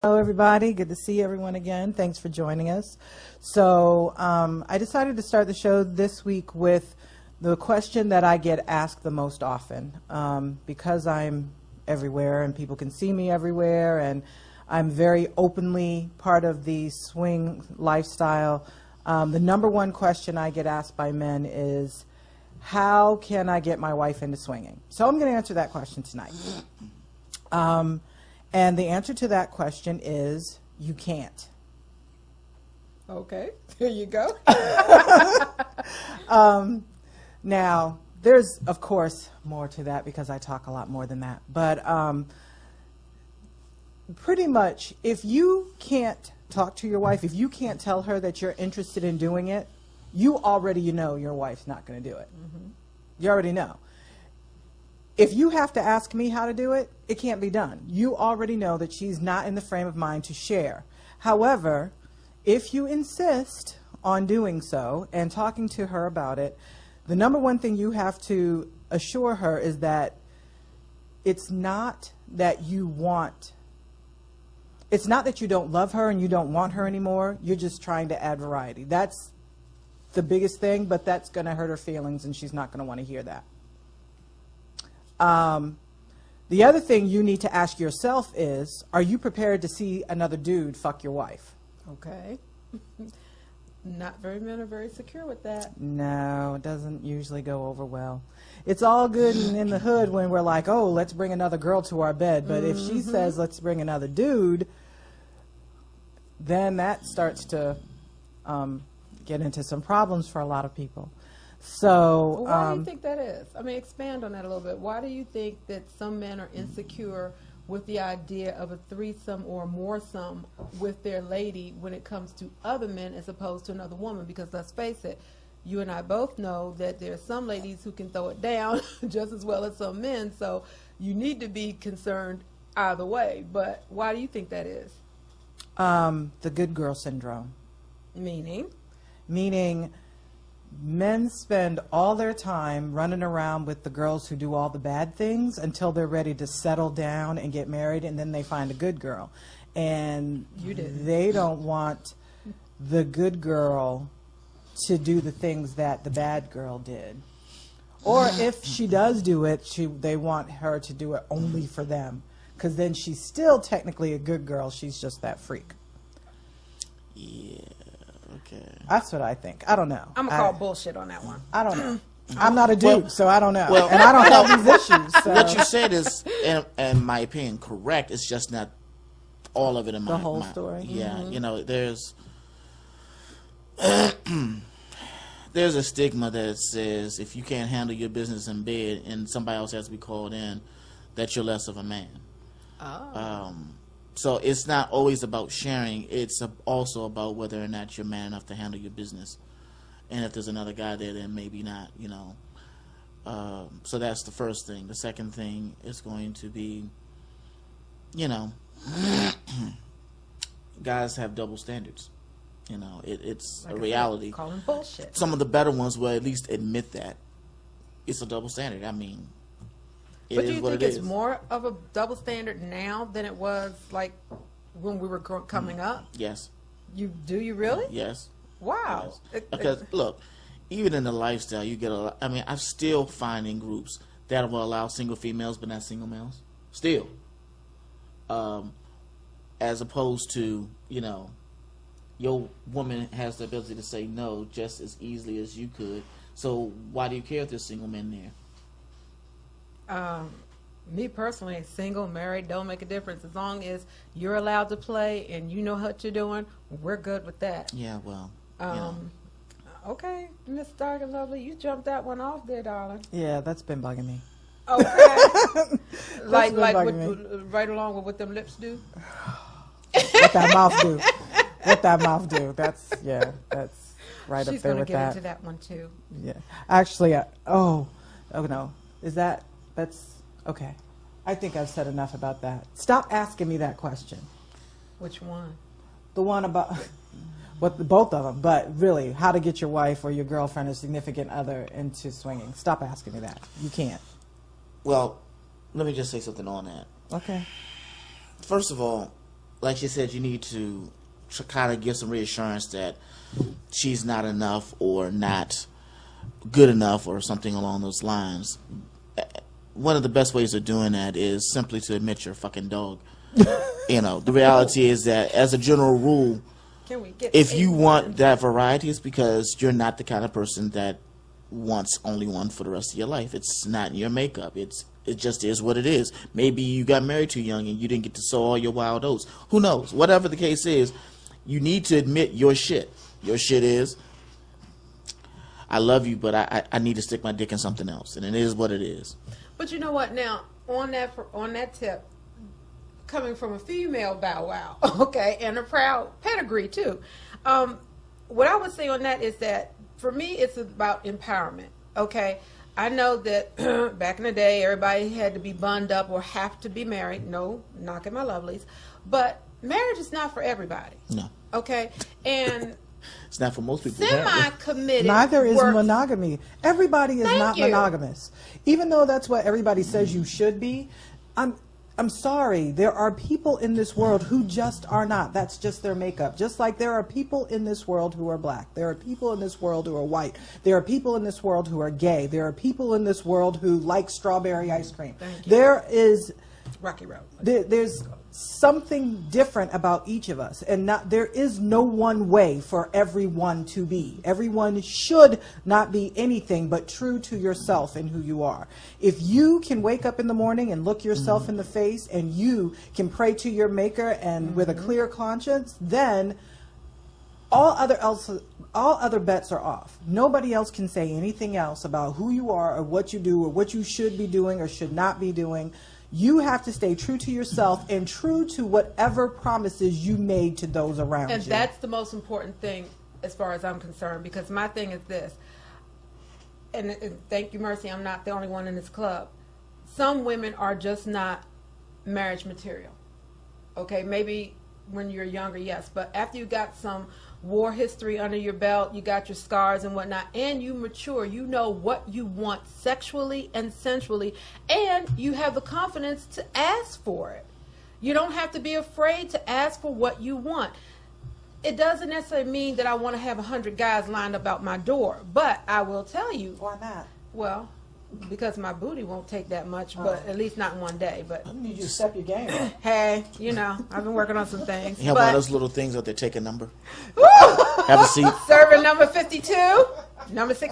Hello, everybody. Good to see everyone again. Thanks for joining us. So I decided to start the show this week with the question that I get asked the most often. Because I'm everywhere and people can see me everywhere and I'm very openly part of the swing lifestyle, the number one question I get asked by men is, how can I get my wife into swinging? So I'm going to answer that question tonight. And the answer to that question is, you can't. Okay, here you go. Now, there's, of course, more to that because I talk a lot more than that. But pretty much, if you can't talk to your wife, if you can't tell her that you're interested in doing it, you already know your wife's not going to do it. Mm-hmm. You already know. If you have to ask me how to do it, it can't be done. You already know that she's not in the frame of mind to share. However, if you insist on doing so and talking to her about it, the number one thing you have to assure her is that it's not that you don't love her and you don't want her anymore. You're just trying to add variety. That's the biggest thing, but that's going to hurt her feelings and she's not going to want to hear that. The other thing you need to ask yourself is, are you prepared to see another dude fuck your wife? Okay. Not very men are very secure with that. No, it doesn't usually go over well. It's all good in the hood when we're like, oh, let's bring another girl to our bed. But if she says, let's bring another dude, then that starts to get into some problems for a lot of people. So, well, why do you think that is? I mean, expand on that a little bit. Why do you think that some men are insecure with the idea of a threesome or more-some with their lady when it comes to other men as opposed to another woman? Because let's face it, you and I both know that there are some ladies who can throw it down just as well as some men. So you need to be concerned either way. But why do you think that is? The good girl syndrome. Meaning? Meaning men spend all their time running around with the girls who do all the bad things until they're ready to settle down and get married, and then they find a good girl. And they don't want the good girl to do the things that the bad girl did. Or if she does do it, they want her to do it only for them, because then she's still technically a good girl. She's just that freak. Yeah. Okay. That's what I think. I don't know. I'm going to call bullshit on that one. I don't know. I'm not a dude, so I don't know. Well, and I don't have these issues. So. What you said is, in my opinion, correct. It's just not all of it in my the whole story. Yeah, you know, there's there's a stigma that says if you can't handle your business in bed and somebody else has to be called in, that you're less of a man. Oh. So it's not always about sharing. It's also about whether or not you're man enough to handle your business. And if there's another guy there, then maybe not, you know. So that's the first thing. The second thing is going to be, you know, guys have double standards. You know, it's like a reality. Call them bullshit. Some of the better ones will at least admit that it's a double standard. I mean, but do you think it's more of a double standard now than it was like when we were coming up? Yes. Do you really? Yes. Wow. Yes. Because look, even in the lifestyle, you get a lot. I mean, I'm still finding groups that will allow single females but not single males. Still. As opposed to, you know, your woman has the ability to say no just as easily as you could. So why do you care if there's single men there? Me personally, single, married, don't make a difference. As long as you're allowed to play and you know what you're doing, we're good with that. Yeah, well. Okay, Miss Dark and Lovely, you jumped that one off there, darling. Yeah, that's been bugging me. Okay. like right along with what them lips do? What that mouth do. What that mouth do. That's right She's up there with that. She's going to get into that one, too. Yeah. Actually, oh no. That's, okay. I think I've said enough about that. Stop asking me that question. Which one? The one about, both of them, but really, how to get your wife or your girlfriend or significant other into swinging. Stop asking me that. You can't. Well, let me just say something on that. Okay. First of all, like she said, you need to kind of give some reassurance that she's not enough or not good enough or something along those lines. One of the best ways of doing that is simply to admit you're a fucking dog. The reality is that, as a general rule, if you want that variety, it's because you're not the kind of person that wants only one for the rest of your life. It's not in your makeup. It just is what it is. Maybe you got married too young and you didn't get to sow all your wild oats. Who knows? Whatever the case is, you need to admit your shit. Your shit is, I love you, but I need to stick my dick in something else, and it is what it is. But you know what? Now, on that tip, coming from a female bow wow, okay, and a proud pedigree too. What I would say on that is that for me, it's about empowerment. Okay, I know that back in the day, everybody had to be bunned up or have to be married. No, knocking my lovelies, but marriage is not for everybody. No. Okay, and it's not for most people. Semi-committed. Neither is monogamy. Everybody is not you. monogamous. Even though that's what everybody says you should be, I'm sorry. There are people in this world who just are not. That's just their makeup. Just like there are people in this world who are black. There are people in this world who are white. There are people in this world who are gay. There are people in this world who like strawberry ice cream. There is Rocky Road. There's something different about each of us, and there is no one way for everyone to be. Everyone should not be anything but true to yourself and who you are. If you can wake up in the morning and look yourself in the face, and you can pray to your maker and with a clear conscience, then all other bets are off. Nobody else can say anything else about who you are or what you do or what you should be doing or should not be doing. You have to stay true to yourself and true to whatever promises you made to those around you. And that's the most important thing as far as I'm concerned, because my thing is this, and thank you, Mercy, I'm not the only one in this club. Some women are just not marriage material. Okay, maybe when you're younger, yes, but after you got some war history under your belt, you got your scars and whatnot, and you mature, you know what you want sexually and sensually, and you have the confidence to ask for it. You don't have to be afraid to ask for what you want. It doesn't necessarily mean that I want to have 100 guys lined up out my door, but I will tell you. Why not? Well, because my booty won't take that much, but at least not in one day. But I need you to step your game up. Hey, I've been working on some things. You have one of those little things out there, take a number. Woo! Have a seat. Server number 52, number 6.